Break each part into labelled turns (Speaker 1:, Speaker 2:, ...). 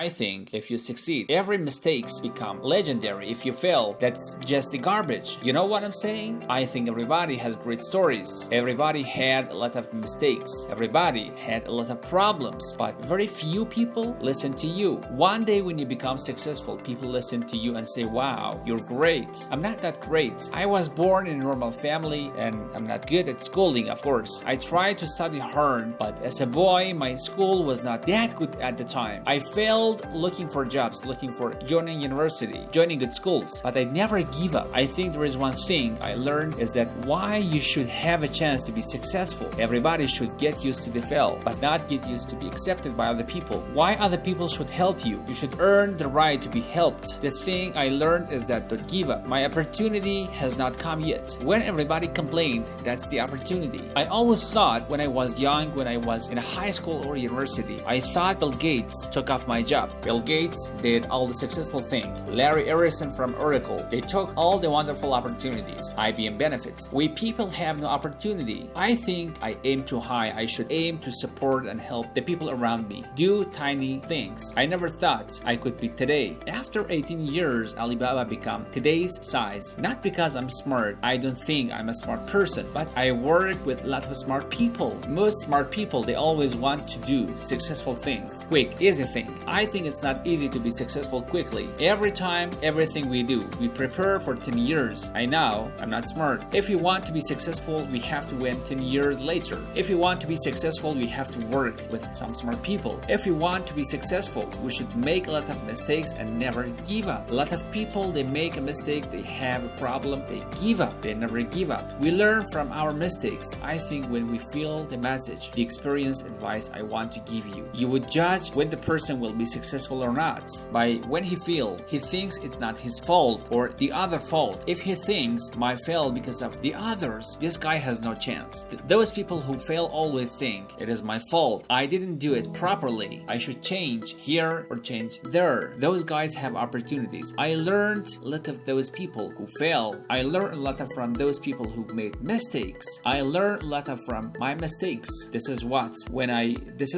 Speaker 1: I think if you succeed, every mistakes become legendary. If you fail, that's just the garbage. You know what I'm saying? I think everybody has great stories. Everybody had a lot of mistakes. Everybody had a lot of problems, but very few people listen to you. One day when you become successful, people listen to you and say, wow, you're great. I'm not that great. I was born in a normal family and I'm not good at schooling, of course. I tried to study hard, but as a boy, my school was not that good at the time. I failed looking for jobs, looking for joining university, joining good schools, but I never give up. I think there is one thing I learned is that why you should have a chance to be successful. Everybody should get used to the fail, but not get used to be accepted by other people. Why other people should help you? You should earn the right to be helped. The thing I learned is that don't give up. My opportunity has not come yet. When everybody complained, that's the opportunity. I always thought when I was young, when I was in a high school or university, I thought Bill Gates took off my job. Bill Gates did all the successful things. Larry Ellison from Oracle, they took all the wonderful opportunities. IBM benefits. We people have no opportunity. I think I aim too high. I should aim to support and help the people around me. Do tiny things. I never thought I could be today. After 18 years, Alibaba became today's size. Not because I'm smart. I don't think I'm a smart person, but I work with lots of smart people. Most smart people, they always want to do successful things. Quick, easy thing. I think it's not easy to be successful quickly. Every time, everything we do, we prepare for 10 years. I know I'm not smart. If you want to be successful, we have to win 10 years later. If you want to be successful, we have to work with some smart people. If you want to be successful, we should make a lot of mistakes and never give up. A lot of people, they make a mistake, they have a problem, they give up. They never give up. We learn from our mistakes. I think when we feel the message, the experience advice I want to give you, you would judge when the person will be successful or not by when he thinks it's not his fault or the other fault. If he thinks my fail because of the others, this guy has no chance. Those people who fail always think it is my fault. I didn't do it properly. I should change here or change there. Those guys have opportunities. I learned a lot of those people who fail. I learned a lot from those people who made mistakes. I learned a lot from my mistakes. This is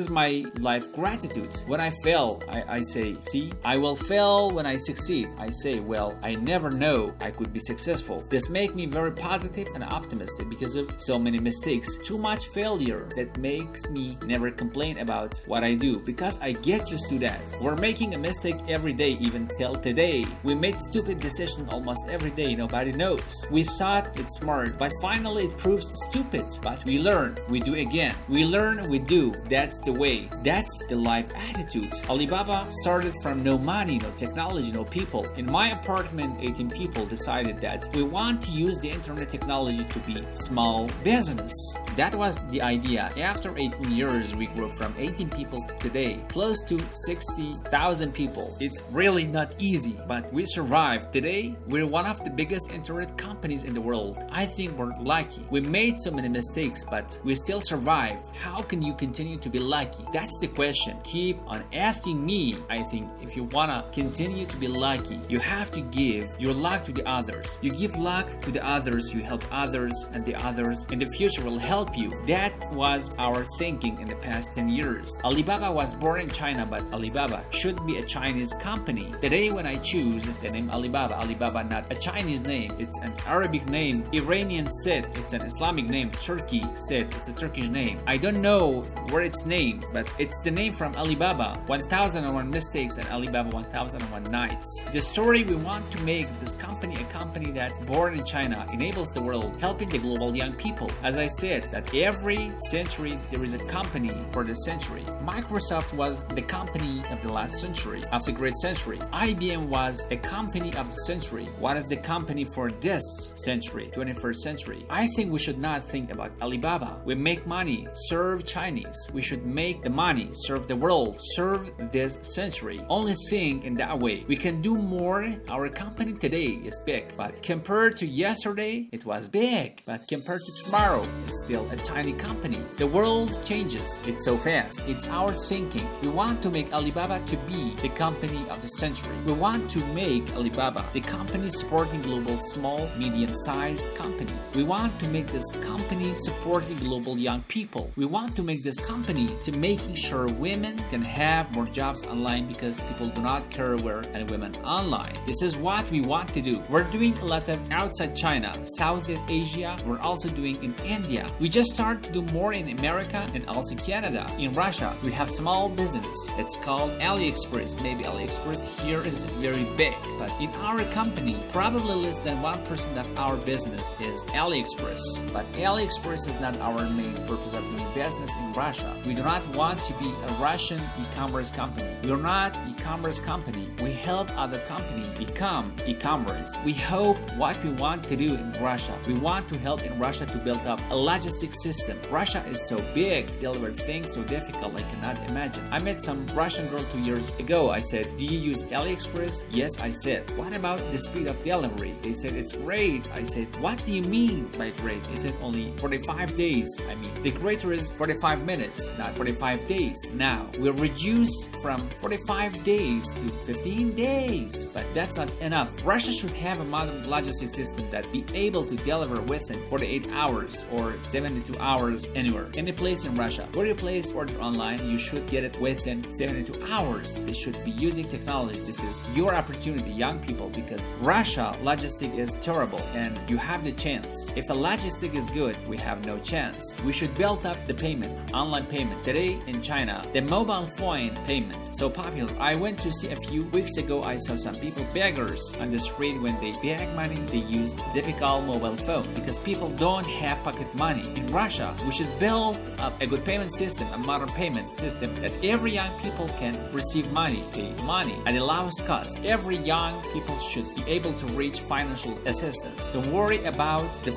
Speaker 1: my life gratitude. When I fail, I say, see, I will fail when I succeed. I say, well, I never know I could be successful. This makes me very positive and optimistic because of so many mistakes. Too much failure that makes me never complain about what I do because I get used to that. We're making a mistake every day, even till today. We made stupid decisions almost every day. Nobody knows. We thought it's smart, but finally it proves stupid. But we learn, we do again. We learn, we do. That's the way. That's the life attitude. Alibaba started from no money, no technology, no people. In my apartment, 18 people decided that we want to use the internet technology to be small business. That was the idea. After 18 years, we grew from 18 people to today, close to 60,000 people. It's really not easy, but we survived. Today, we're one of the biggest internet companies in the world. I think we're lucky. We made so many mistakes, but we still survive. How can you continue to be lucky? That's the question. Keep on asking me. I think if you wanna continue to be lucky, you have to give your luck to the others. You give luck to the others, you help others, and the others in the future will help you. That was our thinking in the past 10 years. Alibaba was born in China, but Alibaba should be a Chinese company. Today when I choose the name Alibaba not a Chinese name, it's an Arabic name. Iranian said it's an Islamic name. Turkey said it's a Turkish name. I don't know where it's named, but it's the name from Alibaba. 1001 mistakes and Alibaba 1001 nights. The story we want to make this company a company that born in China enables the world, helping the global young people. As I said, that every century there is a company for the century. Microsoft was the company of the last century, of the great century. IBM was a company of the century. What is the company for this century, 21st century? I think we should not think about Alibaba. We make money, serve Chinese. We should make the money, serve the world, serve this century. Only think in that way. We can do more. Our company today is big, but compared to yesterday, it was big. But compared to tomorrow, it's still a tiny company. The world changes. It's so fast. It's our thinking. We want to make Alibaba to be the company of the century. We want to make Alibaba the company supporting global small, medium-sized companies. We want to make this company supporting global young people. We want to make this company to making sure women can have more jobs jobs online because people do not career and women online. This is what we want to do. We're doing a lot of outside China, Southeast Asia. We're also doing in India. We just start to do more in America and also Canada. In Russia, we have small business. It's called AliExpress. Maybe AliExpress here is very big, but in our company, probably less than 1% of our business is AliExpress. But AliExpress is not our main purpose of doing business in Russia. We do not want to be a Russian e-commerce company. We are not e-commerce company. We help other companies become e-commerce. We hope what we want to do in Russia. We want to help in Russia to build up a logistics system. Russia is so big, deliver things so difficult I cannot imagine. I met some Russian girl 2 years ago. I said, do you use AliExpress? Yes, I said. What about the speed of delivery? They said, it's great. I said, what do you mean by great? They said, only 45 days. I mean, the greater is 45 minutes, not 45 days. Now, we'll reduce from 45 days to 15 days. But that's not enough. Russia should have a modern logistics system that be able to deliver within 48 hours or 72 hours anywhere. Any place in Russia. Where you place order online, you should get it within 72 hours. They should be using technology. This is your opportunity, young people, because Russia logistic is terrible and you have the chance. If the logistic is good, we have no chance. We should build up the payment, online payment. Today in China, the mobile phone payment so popular. I went to see a few weeks ago, I saw some people, beggars on the street. When they beg money, they used Zipicall mobile phone because people don't have pocket money. In Russia, we should build up a good payment system, a modern payment system that every young people can receive money, pay money at the lowest cost. Every young people should be able to reach financial assistance. Don't worry about the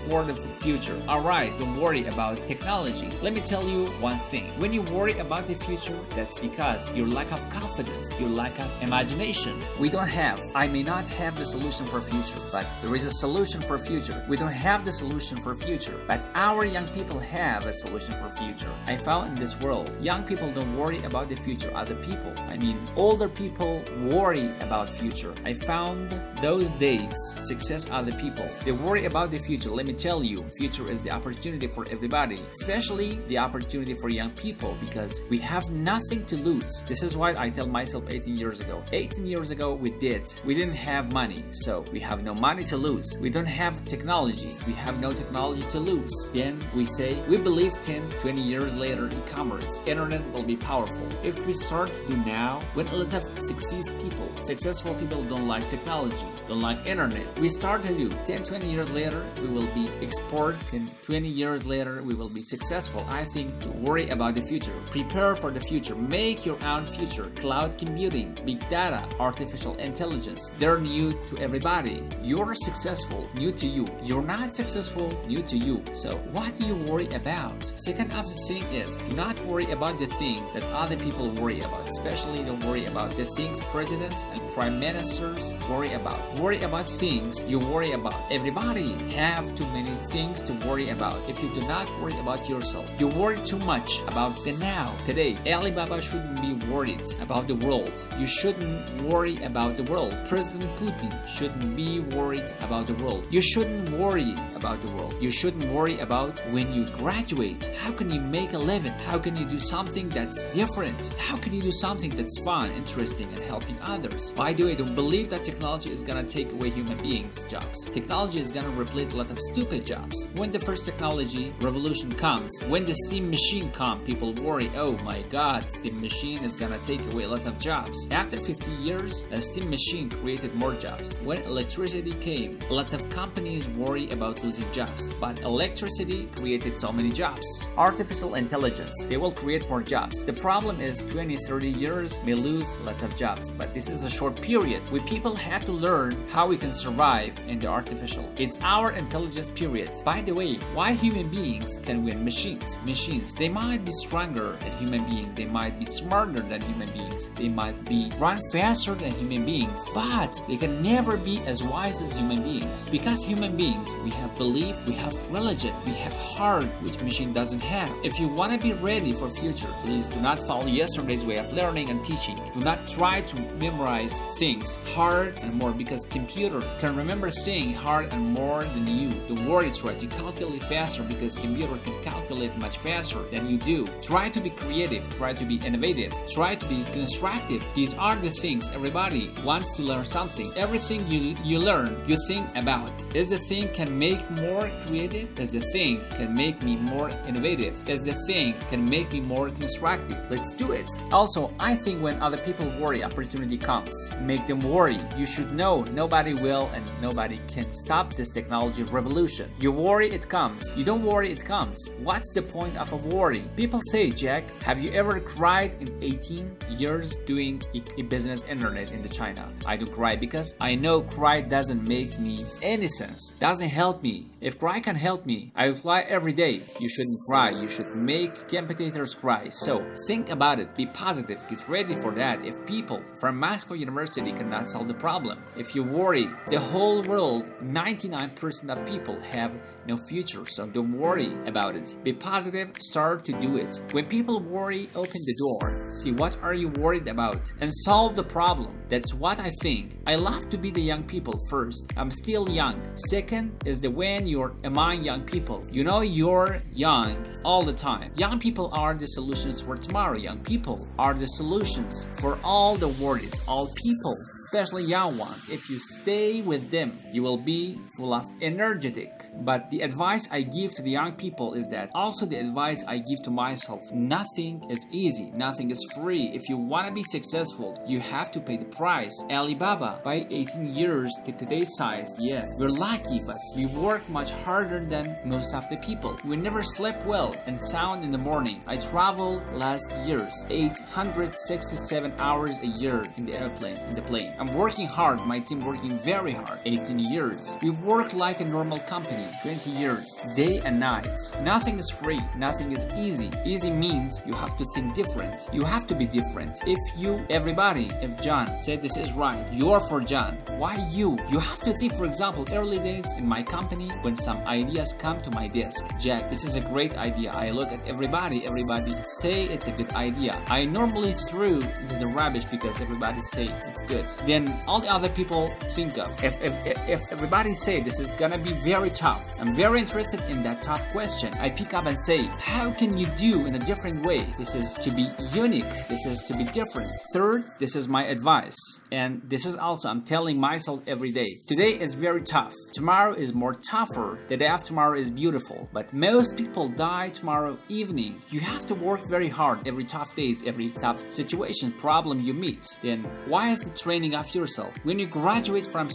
Speaker 1: future. Alright, don't worry about technology. Let me tell you one thing. When you worry about the future, that's because your lack of confidence, your lack of imagination. We don't have, I may not have the solution for future, but there is a solution for future. We don't have the solution for future, but our young people have a solution for future. I found in this world, young people don't worry about the future, other people. I mean, older people worry about future. I found those days, success other people. They worry about the future. Let me tell you, future is the opportunity for everybody, especially the opportunity for young people, because we have nothing to lose. This is what I tell myself 18 years ago. 18 years ago, we didn't have money, so we have no money to lose. We don't have technology. We have no technology to lose. Then we say, we believe 10, 20 years later, e-commerce, internet will be powerful. If we start to do now, when a lot of successful people don't like technology, don't like internet, we start to do 10, 20 years later, we will be export, and 20 years later, we will be successful. I think to worry about the future, prepare for the future, make your own future. Cloud computing, big data, artificial intelligence, they're new to everybody. You're successful, new to you. You're not successful, new to you. So what do you worry about? Second of the thing is, do not worry about the thing that other people worry about. Especially don't worry about the things presidents and prime ministers worry about. Worry about things you worry about. Everybody have too many things to worry about. If you do not worry about yourself, you worry too much about the now. Today, Alibaba shouldn't be worried about the world. You shouldn't worry about the world. President Putin shouldn't be worried about the world. You shouldn't worry about the world. You shouldn't worry about when you graduate. How can you make a living? How can you do something that's different? How can you do something that's fun, interesting, and helping others? By the way, don't believe that technology is gonna take away human beings' jobs. Technology is gonna replace a lot of stupid jobs. When the first technology revolution comes, when the steam machine comes, people worry, oh my god, steam machine is gonna take away a lot of jobs. After 50 years, a steam machine created more jobs. When electricity came, a lot of companies worry about losing jobs, but electricity created so many jobs. Artificial intelligence, they will create more jobs. The problem is 20, 30 years may lose lots of jobs, but this is a short period. We people have to learn how we can survive in the artificial. It's our intelligence period. By the way, why human beings can win machines? Machines, they might be stronger than human beings, they might be smarter than human beings, they might be run faster than human beings, but they can never be as wise as human beings. Because human beings, we have belief, we have religion, we have heart, which machine doesn't have. If you want to be ready for future, please do not follow yesterday's way of learning and teaching. Do not try to memorize things hard and more, because computer can remember things hard and more than you. Don't worry, try to calculate faster because computer can calculate much faster than you do. Try to be creative, try to be innovative, try to be constructive. These are the things everybody wants to learn something. Everything you learn, you think about. Is the thing can make more creative? Is the thing can make me more innovative? Is the thing can make me more constructive? Let's do it. Also, I think when other people worry, opportunity comes. Make them worry. You should know nobody will and nobody can stop this technology revolution. You worry, it comes. You don't worry, it comes. What's the point of a worry? People say, Jack, have you ever cried in 18 years doing a business internet in China? I don't cry because I know cry doesn't make me any sense. Doesn't help me. If cry can help me, I will cry every day. You shouldn't cry. You should make competitors cry. So think about it. Be positive. Get ready for that. If people from Moscow University cannot solve the problem, if you worry, the whole world, 99% of people have no future. So don't worry about it. Be positive. Start to do it. When people worry, open the door. See what are you worried about and solve the problem. That's what I think. I love to be the young people first. I'm still young. Second is the when you're among young people. You know you're young all the time. Young people are the solutions for tomorrow. Young people are the solutions for all the worries. All people, especially young ones. If you stay with them, you will be full of energetic. But the advice I give to the young people is that also the advice I give to myself. Nothing is easy. Nothing is free. If you want to be successful, you have to pay the price. Alibaba, by 18 years to today's size, yeah, we're lucky, but we work much harder than most of the people. We never slept well and sound in the morning. I traveled last years, 867 hours a year in the plane. I'm working hard, my team working very hard, 18 years. We work like a normal company, 20 years, day and night. Nothing is free, nothing is easy. Easy means you have to think different. You have to be different. If John said this is right, you're for John. Why you? You have to think, for example, early days in my company when some ideas come to my desk. Jack, this is a great idea. I look at everybody say it's a good idea. I normally threw into the rubbish because everybody say it's good. Then all the other people think of, if everybody say this is gonna be very tough, I'm very interested in that tough question. I pick up and say, how can you do in a different way? This is to be unique. This is to be different. Third, this is my advice. And this is also I'm telling myself every day. Today is very tough. Tomorrow is more tougher. The day after tomorrow is beautiful. But most people die tomorrow evening. You have to work very hard every tough days, every tough situation, problem you meet. Then why is the training of yourself? When you graduate from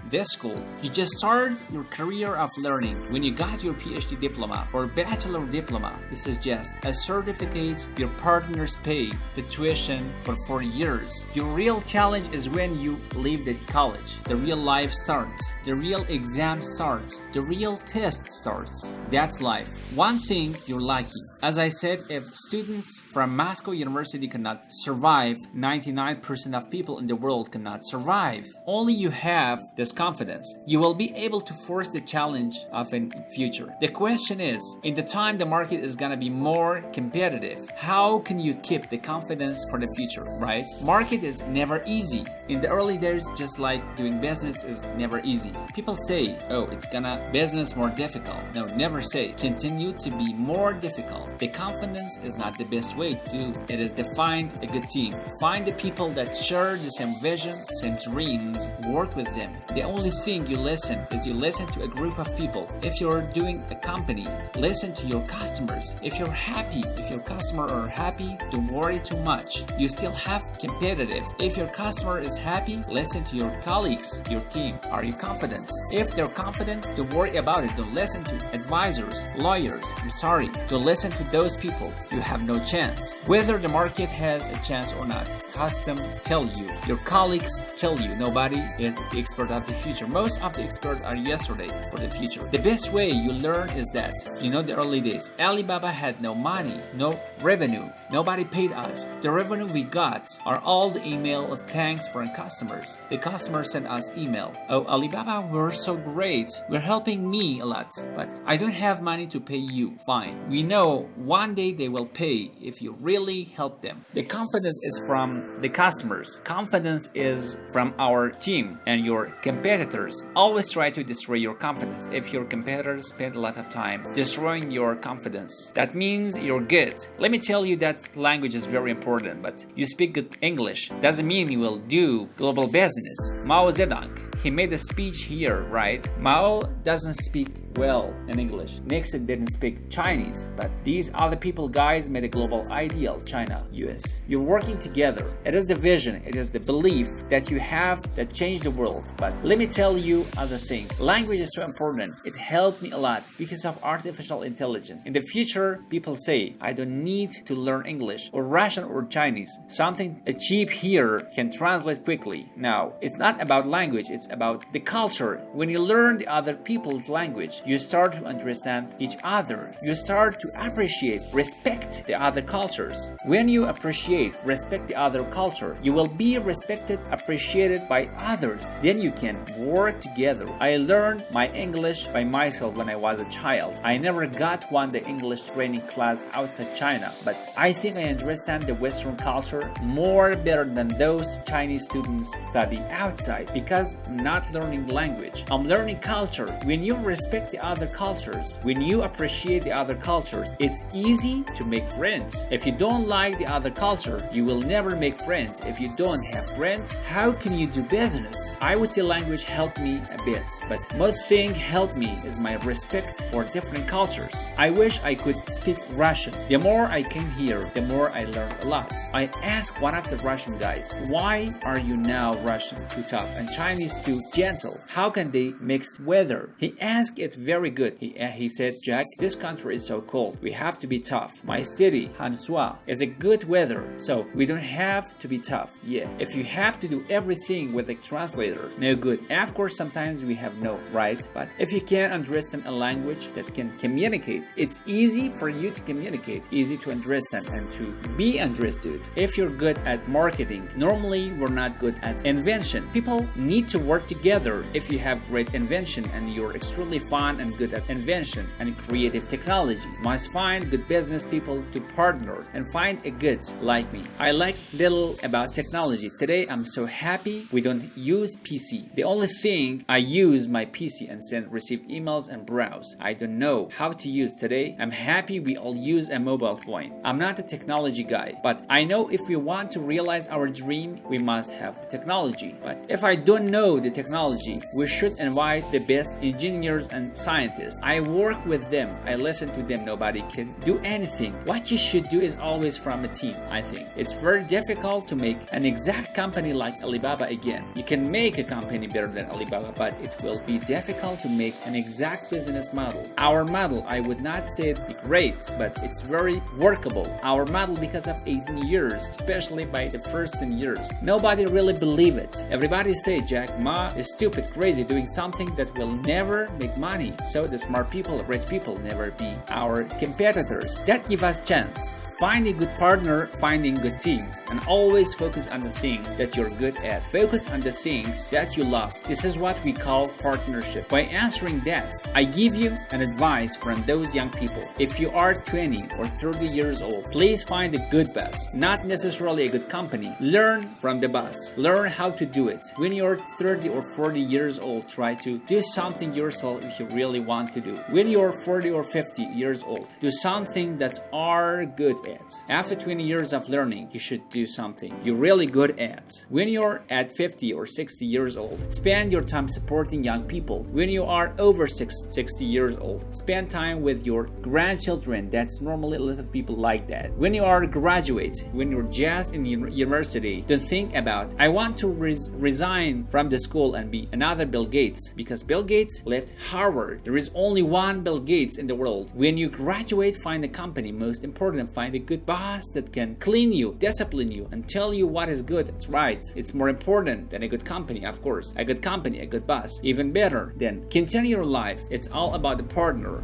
Speaker 1: this school, you just start your career of learning. When you got your PhD diploma or bachelor diploma, this is just a certificate your partners pay the tuition for 4 years. Your real challenge is when you leave the college. The real life starts. The real exam starts. The real test starts. That's life. One thing, you're lucky. As I said, if students from Moscow University cannot survive, 99% of people in the world cannot survive. Only you have this confidence. You will be able to force the challenge of a future. The question is, in the time the market is gonna be more competitive, how can you keep the confidence for the future, right? Market is never easy. In the early days, just like doing business is never easy. People say, oh, it's gonna business more difficult. No, never say. Continue to be more difficult. The confidence is not the best way to do. It is to find a good team. Find the people that share the same vision, same dreams, work with them. The only thing you listen is you listen to a group of people. If you're doing a company, listen to your customers. If you're happy, if your customer are happy, don't worry too much. You still have competitive. If your customer is happy, listen to your colleagues, your team. Are you confident? If they're confident, don't worry about it. Don't listen to advisors, lawyers. I'm sorry. Don't listen to those people. You have no chance. Whether the market has a chance or not, custom tell you. Your colleagues tell you. Nobody is the expert of the future. Most of the experts are yesterday for the future. The best way you learn is that, the early days, Alibaba had no money, no revenue. Nobody paid us. The revenue we got are all the email of thanks from different customers. The customer sent us email. Oh, Alibaba, we're so great. We're helping me a lot, but I don't have money to pay you. Fine. We know one day they will pay if you really help them. The confidence is from the customers. Confidence is from our team and your competitors. Always try to destroy your confidence. If your competitors spend a lot of time destroying your confidence, that means you're good. Let me tell you that language is very important, but you speak good English doesn't mean you will do global business. Mao Zedong, he made a speech here, right? Mao doesn't speak well in English. Nixon didn't speak Chinese, but these other people, guys, made a global ideal, China, US. You're working together. It is the vision, it is the belief that you have that changed the world. But let me tell you other things. Language is so important. It helped me a lot because of artificial intelligence. In the future, people say, I don't need to learn English or Russian or Chinese. Something cheap here can translate quickly. Now, it's not about language, it's about the culture. When you learn the other people's language, you start to understand each other. You start to appreciate, respect the other cultures. When you appreciate, respect the other culture, you will be respected, appreciated by others. Then you can work together. I learned my English by myself when I was a child. I never got the English training class outside China, but I think I understand the Western culture more better than those Chinese students study outside because I'm not learning language. I'm learning culture. When you respect the other cultures, when you appreciate the other cultures, it's easy to make friends. If you don't like the other culture, you will never make friends. If you don't have friends, how can you do business? I would say language helped me a bit, but most thing helped me is my respect for different cultures. I wish I could speak Russian. The more I came here, the more I learned a lot. I asked one of the Russian guys, why are you now Russian too tough and Chinese too gentle? How can they mix weather? He asked it very good. He said, Jack, this country is so cold. We have to be tough. My city, Hansua, is a good weather, so we don't have to be tough. Yeah, if you have to do everything with a translator, no good. Of course, sometimes we have no, right? But if you can't understand a language that can communicate, it's easy for you to communicate, easy to understand and to be understood. If you're good at marketing, normally we're not good at invention. People need to work together. If you have great invention and you're extremely fun and good at invention and creative technology, you must find good business people to partner and find a good like me. I like little about technology. Today I'm so happy we don't use PC. The only thing I use my PC and receive emails and browse. I don't know how to use today. I'm happy we all use a mobile phone. I'm not a technology guy, but I know if we want to realize our dream, we must have technology. But if I don't know the technology, we should invite the best engineers and scientists. I work with them. I listen to them. Nobody can do anything. What you should do is always from a team, I think. It's very difficult to make an exact company like Alibaba again. You can make a company better than Alibaba, but it will be difficult to make an exact business model. Our model, I would not say it's great, but it's very workable. Our model, because of 18 years, especially by the first 10 years, nobody really believe it. Everybody say Jack Ma is stupid, crazy, doing something that will never make money. So the smart people, rich people, never be our competitors. That give us chance. Find a good partner, finding good team, and always focus on the thing that you're good at. Focus on the things that you love. This is what we call partnership. By answering that, I give you an advice from those young people. If you are 20 or 30 years old, please find a good boss, not necessarily a good company. Learn from the boss. Learn how to do it. When you're 30 or 40 years old, try to do something yourself if you really want to do. When you're 40 or 50 years old, do something that are good at. After 20 years of learning, you should do something you're really good at. When you're at 50 or 60 years old, spend your time supporting young people. When you are over 60 years old, spend time with your grandchildren. That's normally a lot of people like that. When you are a graduate, when you're just in university, don't think about, I want to resign from the school and be another Bill Gates, because Bill Gates left Harvard. There is only one Bill Gates in the world. When you graduate, find a company. Most important, find a good boss that can clean you, discipline you, and tell you what is good. It's right. It's more important than a good company, of course. A good company, a good boss, even better. Then continue your life. It's all about the partner.